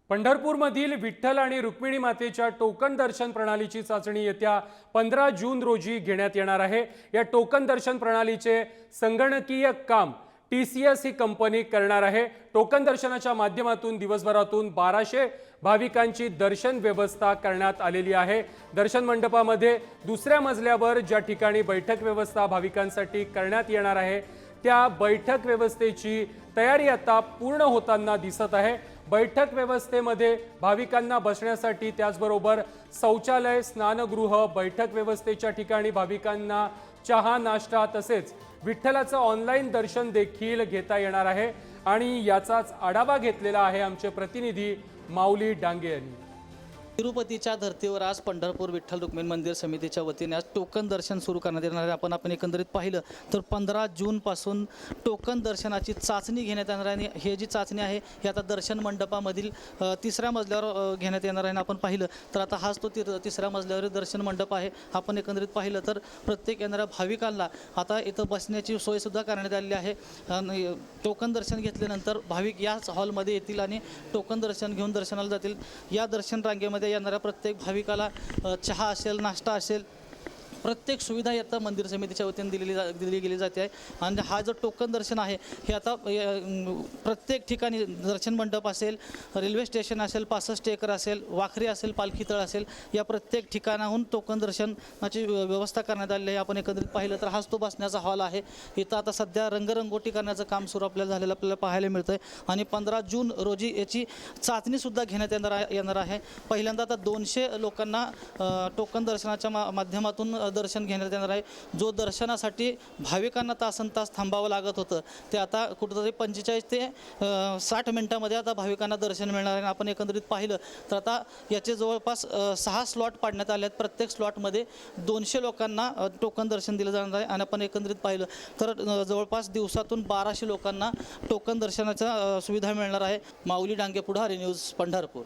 पंढरपूरमधील विठ्ठल आणि रुक्मिणी मातेच्या टोकन दर्शन प्रणालीची चाचणी येत्या 15 जून रोजी घेण्यात येणार आहे। या टोकन दर्शन प्रणालीचे संगणकीय काम TCS ही कंपनी करणार आहे। टोकन दर्शनाच्या माध्यमातून दिवसभरातून 1200 भाविकांची दर्शन व्यवस्था करण्यात आलेली आहे। दर्शन मंडपामध्ये दुसऱ्या मजल्यावर ज्या ठिकाणी बैठक व्यवस्था भाविकांसाठी करण्यात येणार आहे त्या बैठक व्यवस्थेची तयारी आता पूर्ण होताना दिसत आहे। बैठक व्यवस्थेमध्ये भाविकांना बसण्यासाठी त्याचबरोबर शौचालय, स्नानगृह, बैठक व्यवस्थेच्या ठिकाणी भाविकांना चहा, नाश्ता तसेच विठ्ठलाचं ऑनलाईन दर्शन देखील घेता येणार आहे आणि याचाच आढावा घेतलेला आहे आमचे प्रतिनिधी माऊली डांगे यांनी। तिरुपतीच्या धर्तीवर आज पंढरपूर विठ्ठल रुक्मिणी मंदिर समितीच्या वतीने आज टोकन दर्शन सुरू करण्यात येणार आहे। आपण एकंदरीत पाहिलं तर 15 जून पासून टोकन दर्शनाची चाचणी घेण्यात येणार आहे आणि हे जी चाचणी आहे ही आता दर्शन मंडपामधील तिसऱ्या मजल्यावर घेण्यात येणार आहे। आपण पाहिलं तर आता हाच तो तिसऱ्या मजल्यावरील दर्शन मंडप आहे। आपण एकंदरीत पाहिलं तर प्रत्येक येणाऱ्या भाविकांना आता इथं बसण्याची सोयसुद्धा करण्यात आलेली आहे। टोकन दर्शन घेतल्यानंतर भाविक याच हॉलमध्ये येतील आणि टोकन दर्शन घेऊन दर्शनाला जातील। या दर्शन रांगेमध्ये येणाऱ्या प्रत्येक भाविकाला चहा असेल, नाश्ता असेल, प्रत्येक सुविधा आता मंदिर समितीच्या वतीने दिली गेली जाते आहे। आणि हा जो टोकन दर्शन आहे हे आता प्रत्येक ठिकाणी दर्शन मंडप असेल, रेल्वे स्टेशन असेल, पासस टेकर असेल, वाखरी असेल, पालखी तळ असेल, या प्रत्येक ठिकाणाहून टोकन दर्शनाची व्यवस्था करण्यात आलेली आहे। आपण एकंदरीत पाहिलं तर हाच तो बसण्याचा हॉल आहे। इथं आता सध्या रंगरंगोटी करण्याचं काम सुरू आपल्याला पाहायला मिळतं आहे आणि 15 जून रोजी याची चाचणीसुद्धा घेण्यात येणार आहे। पहिल्यांदा आता 200 लोकांना टोकन दर्शनाच्या माध्यमातून दर्शन घेण्यात येणार आहे। जो दर्शनासाठी भाविकांना तासनतास थांबावं लागत होतं ते आता कुठेतरी 45 ते 60 मिनिटांमध्ये आता भाविकांना दर्शन मिळणार आहे। आपण एकंदरीत पाहिलं तर आता याचे जवळपास 6 स्लॉट पाडण्यात आले आहेत। प्रत्येक स्लॉटमध्ये 200 लोकांना टोकन दर्शन दिलं जाणार आहे आणि आपण एकंदरीत पाहिलं तर जवळपास दिवसातून 1200 लोकांना टोकन दर्शनाचा सुविधा मिळणार आहे। माऊली डांगे, पुढारी न्यूज, पंढरपूर।